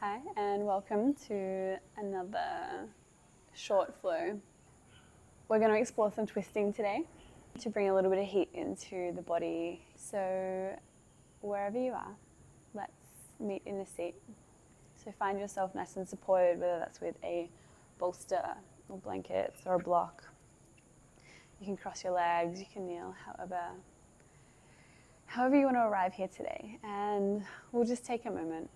Hi, and welcome to another short flow. We're going to explore some twisting today to bring a little bit of heat into the body. So wherever you are, let's meet in a seat. So find yourself nice and supported, whether that's with a bolster or blankets or a block. You can cross your legs, you can kneel, however you want to arrive here today. And we'll just take a moment.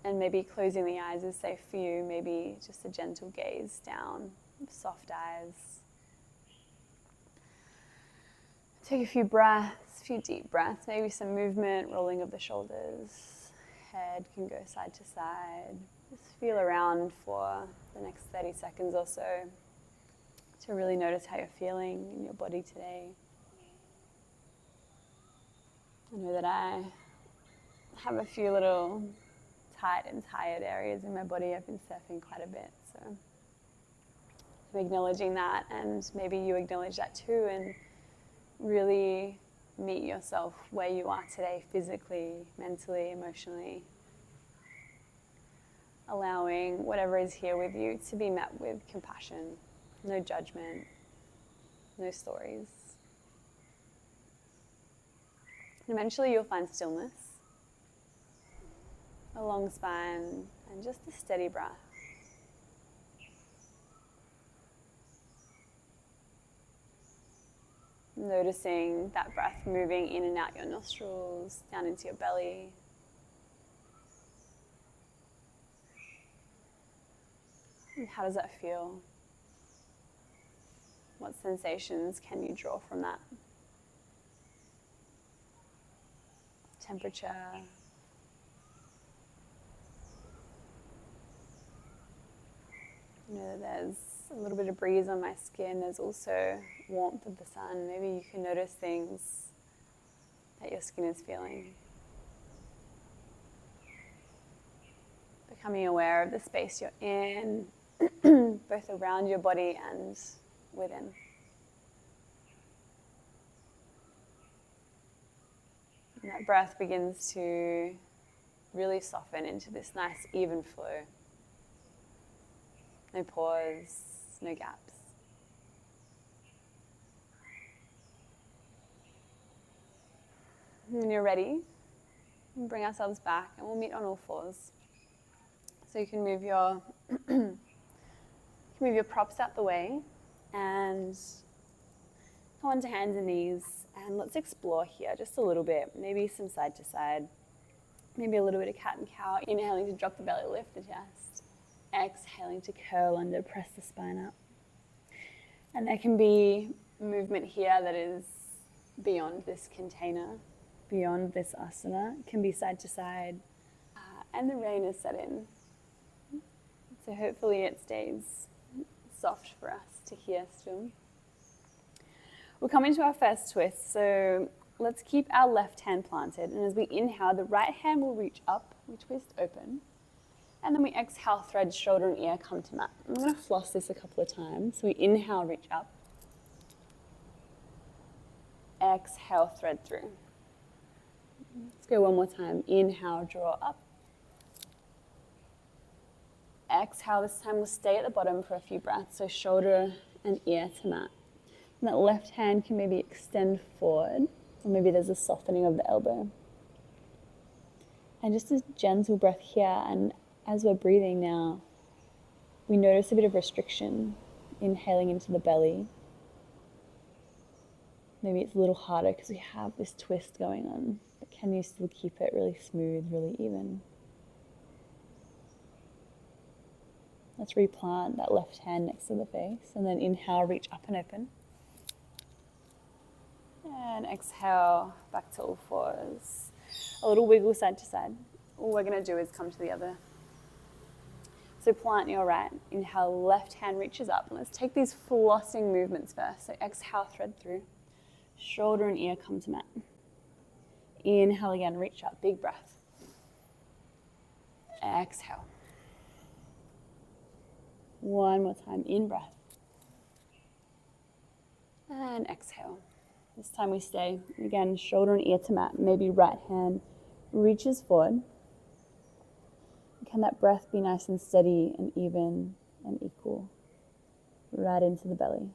And maybe closing the eyes is safe for you, maybe just a gentle gaze down, soft eyes. Take a few breaths, a few deep breaths, maybe some movement, rolling of the shoulders. Head can go side to side. Just feel around for the next 30 seconds or so to really notice how you're feeling in your body today. I know that I have a few little tight and tired areas in my body. I've been surfing quite a bit, so I'm acknowledging that, and maybe you acknowledge that too, and really meet yourself where you are today, physically, mentally, emotionally, allowing whatever is here with you to be met with compassion, no judgment, no stories. And eventually you'll find stillness, a long spine, and just a steady breath. Noticing that breath moving in and out your nostrils, down into your belly. And how does that feel? What sensations can you draw from that? Temperature. You know that there's a little bit of breeze on my skin. There's also warmth of the sun. Maybe you can notice things that your skin is feeling. Becoming aware of the space you're in, both around your body and within. And that breath begins to really soften into this nice even flow. No pause, no gaps. When you're ready, we'll bring ourselves back and we'll meet on all fours. So you can move your props out the way and come onto hands and knees, and let's explore here just a little bit. Maybe some side to side, maybe a little bit of cat and cow. Inhaling to drop the belly, lift the chest. Exhaling to curl under, press the spine up. And there can be movement here that is beyond this container, beyond this asana. It can be side to side. And the rain is set in. So hopefully it stays soft for us to hear still. We'll come into our first twist. So let's keep our left hand planted. And as we inhale, the right hand will reach up. We twist open. And then we exhale, thread, shoulder and ear, come to mat. I'm going to floss this a couple of times. So we inhale, reach up. Exhale, thread through. Let's go one more time. Inhale, draw up. Exhale, this time we'll stay at the bottom for a few breaths. So shoulder and ear to mat. And that left hand can maybe extend forward, or maybe there's a softening of the elbow. And just a gentle breath here, and as we're breathing now, we notice a bit of restriction, inhaling into the belly. Maybe it's a little harder because we have this twist going on, but can you still keep it really smooth, really even? Let's replant that left hand next to the face, and then inhale, reach up and open. And exhale, back to all fours. A little wiggle side to side. All we're going to do is come to the other. So plant your right, inhale, left hand reaches up. And let's take these flossing movements first. So exhale, thread through. Shoulder and ear come to mat. Inhale again, reach up, big breath. Exhale. One more time, in breath. And exhale. This time we stay. Again, shoulder and ear to mat. Maybe right hand reaches forward. can that breath be nice and steady and even and equal, right into the belly.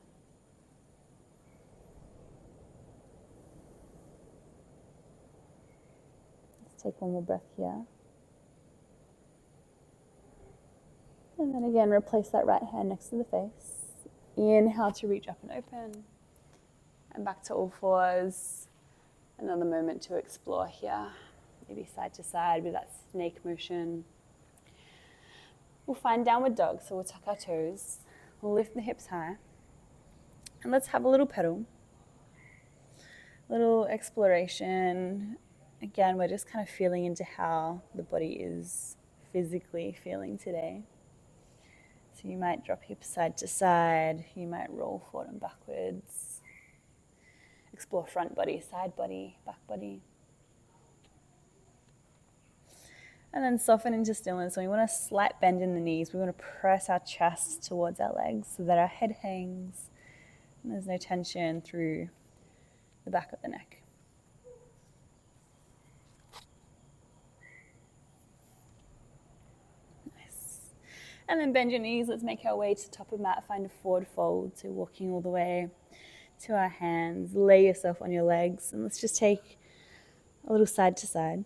Let's take one more breath here. And then again, replace that right hand next to the face. Inhale to reach up and open. And back to all fours. Another moment to explore here. Maybe side to side with that snake motion. We'll find downward dog, so we'll tuck our toes. We'll lift the hips high. And let's have a little pedal. Little exploration. Again, we're just kind of feeling into how the body is physically feeling today. So you might drop hips side to side. You might roll forward and backwards. Explore front body, side body, back body. And then soften into stillness. So we want a slight bend in the knees. We want to press our chest towards our legs so that our head hangs and there's no tension through the back of the neck. Nice. And then bend your knees. Let's make our way to the top of mat. Find a forward fold. So walking all the way to our hands. Lay yourself on your legs. And let's just take a little side to side.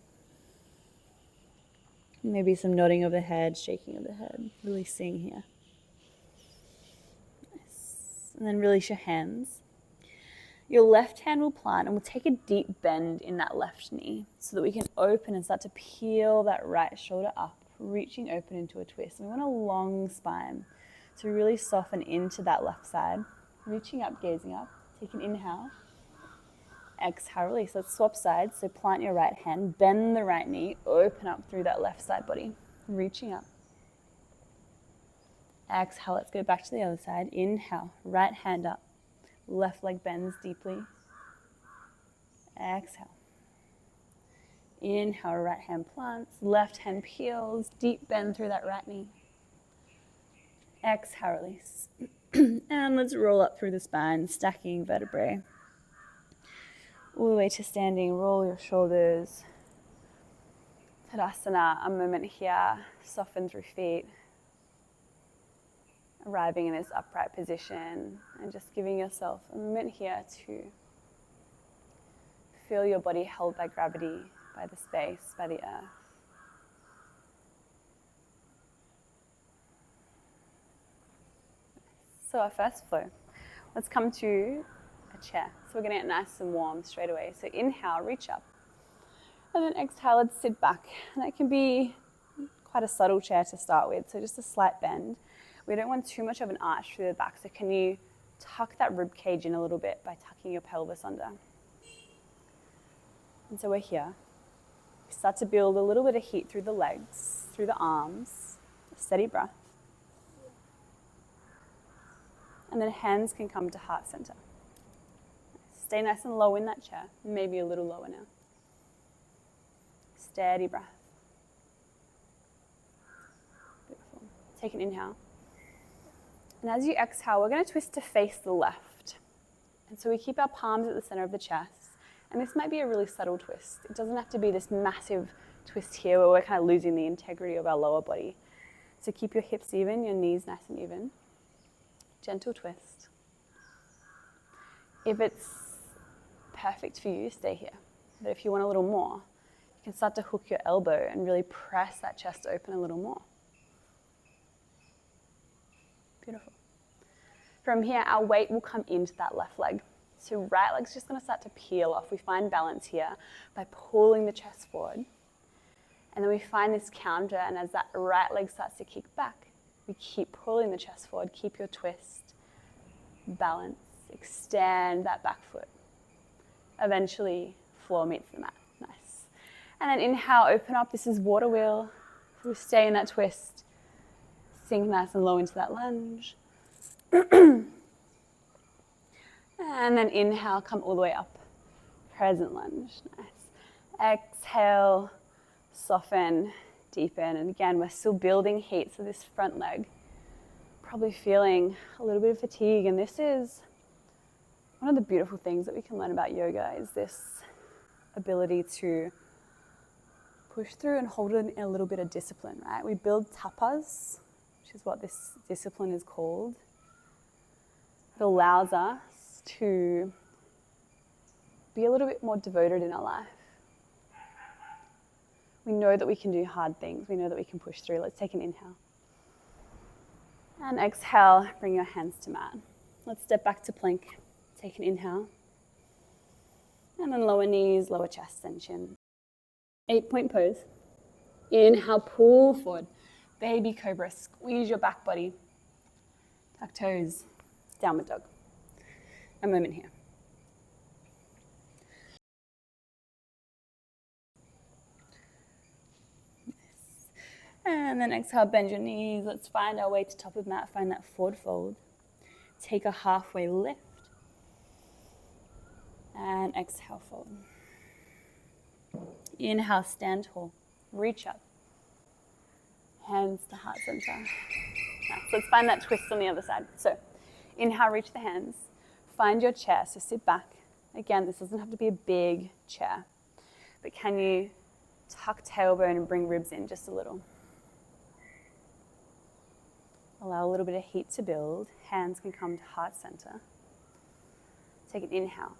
Maybe some nodding of the head, shaking of the head. Releasing here. Nice. And then release your hands. Your left hand will plant and we'll take a deep bend in that left knee so that we can open and start to peel that right shoulder up, reaching open into a twist. And we want a long spine. So really soften into that left side. Reaching up, gazing up. Take an inhale. Exhale, release. Let's swap sides. So plant your right hand, bend the right knee, open up through that left side body. Reaching up. Exhale, let's go back to the other side. Inhale, right hand up. Left leg bends deeply. Exhale. Inhale, right hand plants. Left hand peels. Deep bend through that right knee. Exhale, release. And let's roll up through the spine, stacking vertebrae. All the way to standing. Roll your shoulders. Tadasana, a moment here. Soften through feet. Arriving in this upright position and just giving yourself a moment here to feel your body held by gravity, by the space, by the earth. So our first flow, let's come to a chair. So we're going to get nice and warm straight away. So inhale, reach up. And then exhale, let's sit back. And that can be quite a subtle chair to start with, so just a slight bend. We don't want too much of an arch through the back, so can you tuck that rib cage in a little bit by tucking your pelvis under? And so we're here. We start to build a little bit of heat through the legs, through the arms, a steady breath. And then hands can come to heart center. Stay nice and low in that chair, maybe a little lower now. Steady breath. Beautiful. Take an inhale. And as you exhale, we're going to twist to face the left. And so we keep our palms at the center of the chest. And this might be a really subtle twist. It doesn't have to be this massive twist here where we're kind of losing the integrity of our lower body. So keep your hips even, your knees nice and even. Gentle twist. If it's perfect for you, stay here. But if you want a little more, you can start to hook your elbow and really press that chest open a little more. Beautiful. From here, our weight will come into that left leg. So right leg's just going to start to peel off. We find balance here by pulling the chest forward. And then we find this counter, and as that right leg starts to kick back, we keep pulling the chest forward. Keep your twist. Balance. Extend that back foot. Eventually, floor meets the mat. Nice. And then inhale, open up. This is water wheel. So we stay in that twist. Sink nice and low into that lunge. And then inhale, come all the way up. Present lunge. Nice. Exhale, soften, deepen. And again, we're still building heat. So this front leg, probably feeling a little bit of fatigue. And this is one of the beautiful things that we can learn about yoga, is this ability to push through and hold it in a little bit of discipline, right? We build tapas, which is what this discipline is called. It allows us to be a little bit more devoted in our life. We know that we can do hard things. We know that we can push through. Let's take an inhale. And exhale, bring your hands to mat. Let's step back to plank. Take an inhale. And then lower knees, lower chest and chin. 8-point pose. Inhale, pull forward. Baby cobra, squeeze your back body. Tuck toes, downward dog. A moment here. And then exhale, bend your knees. Let's find our way to top of mat. Find that forward fold. Take a halfway lift. And exhale, fold. Inhale, stand tall. Reach up. Hands to heart center. Nice. Let's find that twist on the other side. So inhale, reach the hands. Find your chair, so sit back. Again, this doesn't have to be a big chair. But can you tuck tailbone and bring ribs in just a little? Allow a little bit of heat to build. Hands can come to heart center. Take an inhale.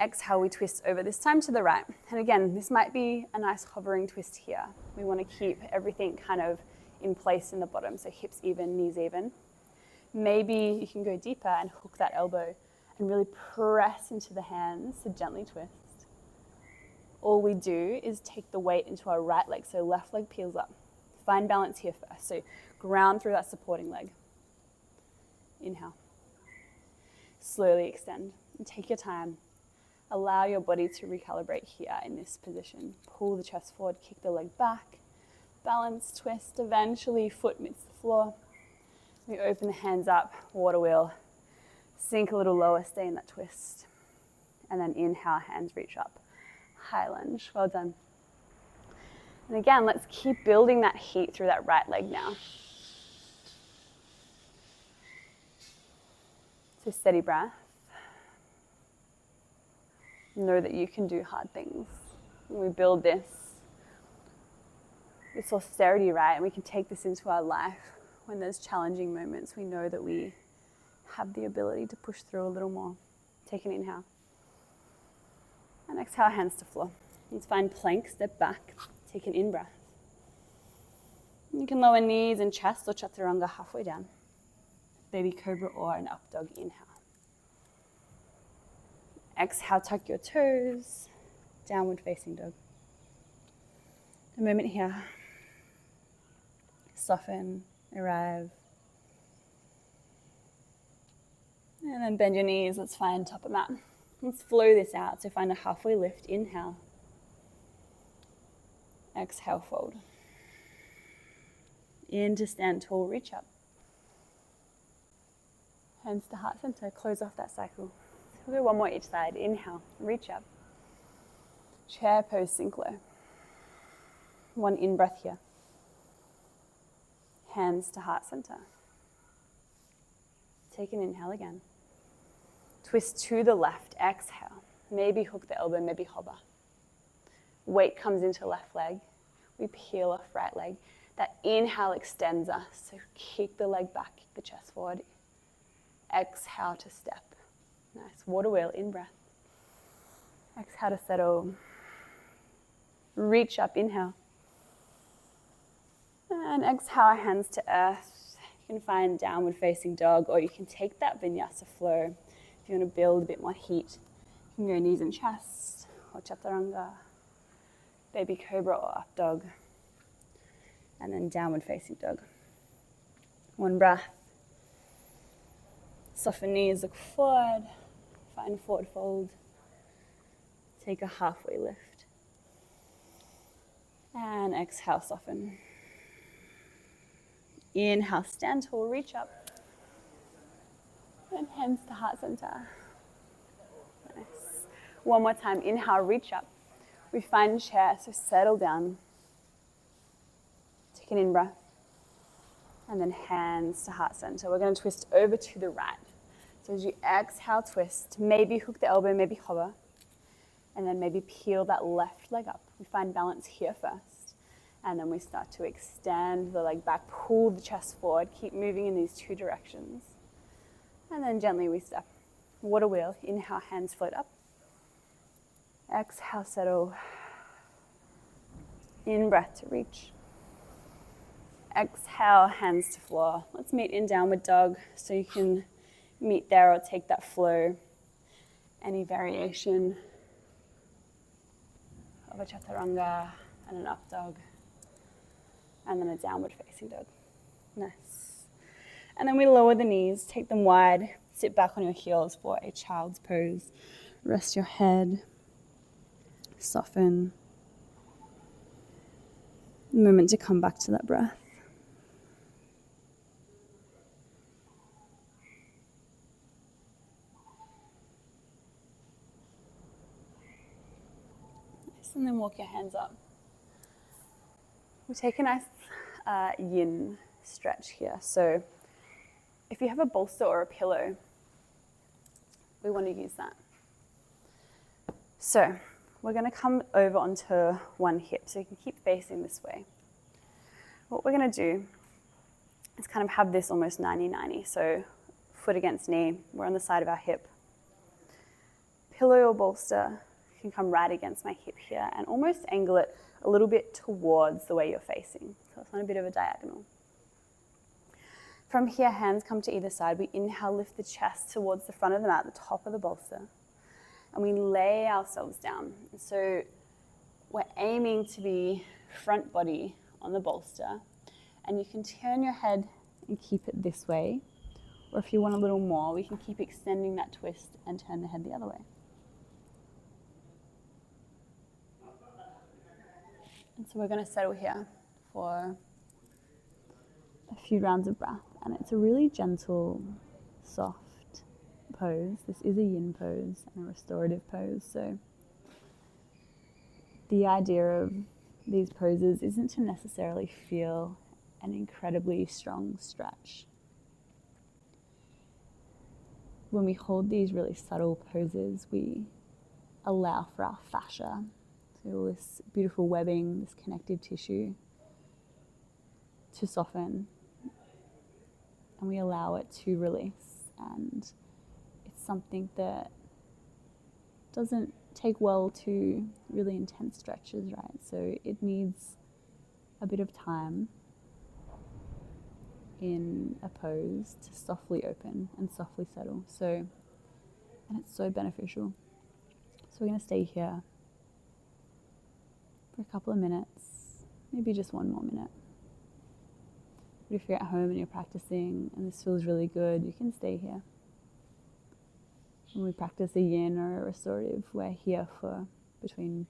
Exhale, we twist over, this time to the right. And again, this might be a nice hovering twist here. We want to keep everything kind of in place in the bottom, so hips even, knees even. Maybe you can go deeper and hook that elbow and really press into the hands to gently twist. All we do is take the weight into our right leg, so left leg peels up. Find balance here first, so ground through that supporting leg. Inhale. Slowly extend and take your time. Allow your body to recalibrate here in this position. Pull the chest forward, kick the leg back. Balance, twist, eventually foot meets the floor. We open the hands up, water wheel. Sink a little lower, stay in that twist. And then inhale, hands reach up. High lunge, well done. And again, let's keep building that heat through that right leg now. So steady breath. Know that you can do hard things. We build this austerity, right? And we can take this into our life. When there's challenging moments, we know that we have the ability to push through a little more. Take an inhale. And exhale, hands to floor. Let's find plank, step back. Take an in-breath. You can lower knees and chest or chaturanga halfway down. Baby cobra or an up dog, inhale. Exhale, tuck your toes, downward facing dog. A moment here. Soften, arrive. And then bend your knees, let's find top of mat. Let's flow this out, so find a halfway lift, inhale. Exhale, fold. Into stand tall, reach up. Hands to heart center, close off that cycle. We'll do one more each side. Inhale, reach up. Chair pose, sink low. One in-breath here. Hands to heart center. Take an inhale again. Twist to the left, exhale. Maybe hook the elbow, maybe hover. Weight comes into left leg. We peel off right leg. That inhale extends us, so kick the leg back, kick the chest forward. Exhale to step. Nice, water wheel, in-breath. Exhale to settle. Reach up, inhale. And exhale, hands to earth. You can find downward facing dog, or you can take that vinyasa flow. If you want to build a bit more heat, you can go knees and chest, or chaturanga, baby cobra or up dog. And then downward facing dog. One breath. Soften knees, look forward. Find forward fold. Take a halfway lift. And exhale, soften. Inhale, stand tall, reach up. And hands to heart center. Nice. One more time, inhale, reach up. We find chair, so settle down. Take an in-breath. And then hands to heart center. We're going to twist over to the right. So as you exhale, twist. Maybe hook the elbow, maybe hover. And then maybe peel that left leg up. We find balance here first. And then we start to extend the leg back, pull the chest forward, keep moving in these two directions. And then gently we step. Water wheel, inhale, hands float up. Exhale, settle. In breath to reach. Exhale, hands to floor. Let's meet in downward dog, so you can meet there or take that flow. Any variation of a chaturanga and an up dog. And then a downward facing dog. Nice. And then we lower the knees, take them wide, sit back on your heels for a child's pose. Rest your head, soften. A moment to come back to that breath. Nice. And then walk your hands up. We take a nice yin stretch here. So if you have a bolster or a pillow, we want to use that. So we're going to come over onto one hip, so you can keep facing this way. What we're going to do is kind of have this almost 90-90, so foot against knee, we're on the side of our hip. Pillow or bolster can come right against my hip here and almost angle it a little bit towards the way you're facing. So it's on a bit of a diagonal. From here, hands come to either side. We inhale, lift the chest towards the front of the mat, the top of the bolster. And we lay ourselves down. So we're aiming to be front body on the bolster. And you can turn your head and keep it this way. Or if you want a little more, we can keep extending that twist and turn the head the other way. And so we're going to settle here for a few rounds of breath. And it's a really gentle, soft pose. This is a yin pose and a restorative pose. So the idea of these poses isn't to necessarily feel an incredibly strong stretch. When we hold these really subtle poses, we allow for our fascia, so all this beautiful webbing, this connective tissue, to soften, and we allow it to release. And it's something that doesn't take well to really intense stretches, right? So it needs a bit of time in a pose to softly open and softly settle. So, and it's so beneficial. So we're going to stay here for a couple of minutes, maybe just one more minute. But if you're at home and you're practicing and this feels really good, you can stay here. When we practice a yin or a restorative, we're here for between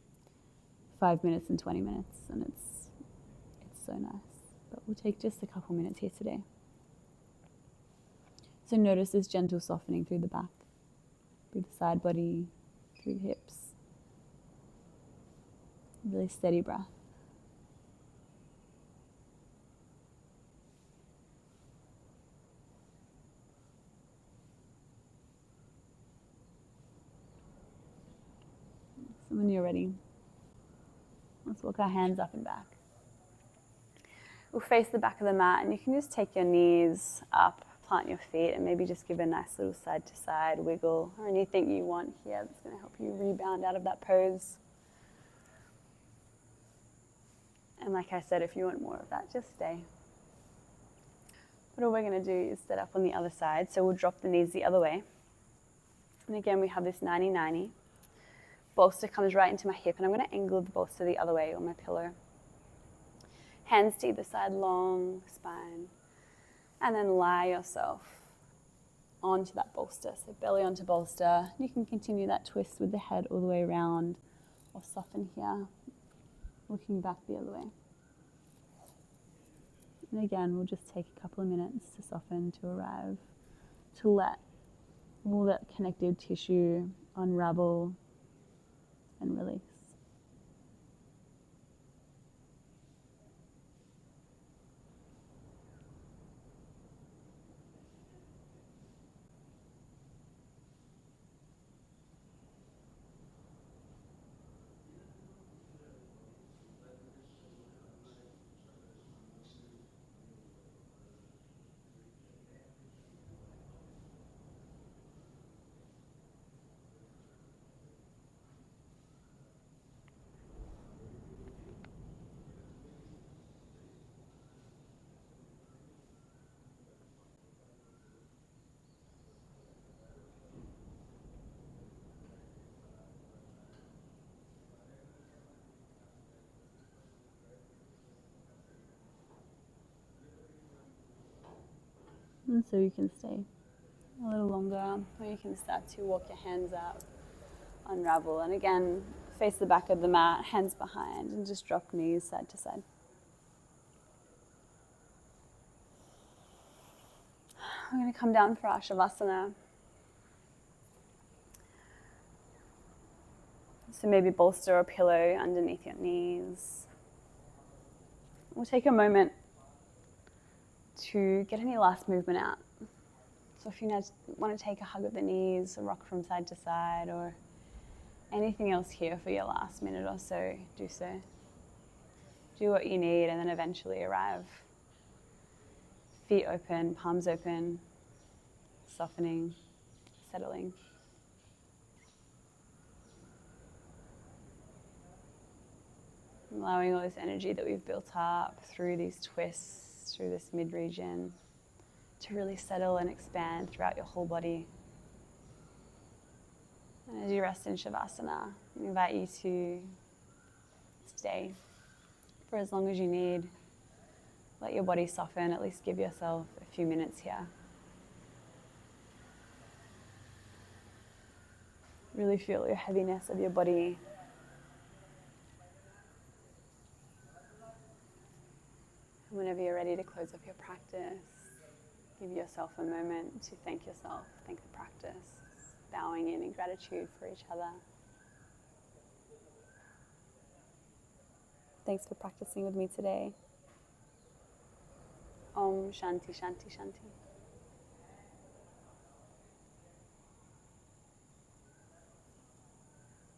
5 minutes and 20 minutes, and it's so nice. But we'll take just a couple minutes here today. So notice this gentle softening through the back, through the side body, through the hips. Really steady breath. So when you're ready, let's walk our hands up and back. We'll face the back of the mat, and you can just take your knees up, plant your feet, and maybe just give a nice little side to side wiggle, or anything you want here that's going to help you rebound out of that pose. And like I said, if you want more of that, just stay. But all we're going to do is set up on the other side, so we'll drop the knees the other way. And again, we have this 90-90. Bolster comes right into my hip, and I'm going to angle the bolster the other way on my pillow. Hands to either side, long spine. And then lie yourself onto that bolster. So belly onto bolster. You can continue that twist with the head all the way around, or soften here, looking back the other way. And again, we'll just take a couple of minutes to soften, to arrive, to let all that connective tissue unravel and release. And so you can stay a little longer, or you can start to walk your hands out, unravel, and again, face the back of the mat, hands behind, and just drop knees side to side. We're going to come down for our Shavasana. So maybe bolster a pillow underneath your knees. We'll take a moment to get any last movement out. So if you want to take a hug of the knees, a rock from side to side, or anything else here for your last minute or so, do so. Do what you need and then eventually arrive. Feet open, palms open, softening, settling. Allowing all this energy that we've built up through these twists, through this mid-region, to really settle and expand throughout your whole body. And as you rest in Shavasana, I invite you to stay for as long as you need. Let your body soften, at least give yourself a few minutes here. Really feel your heaviness of your body. And whenever you're ready to close up your practice, give yourself a moment to thank yourself, thank the practice, bowing in gratitude for each other. Thanks for practicing with me today. Om Shanti Shanti Shanti.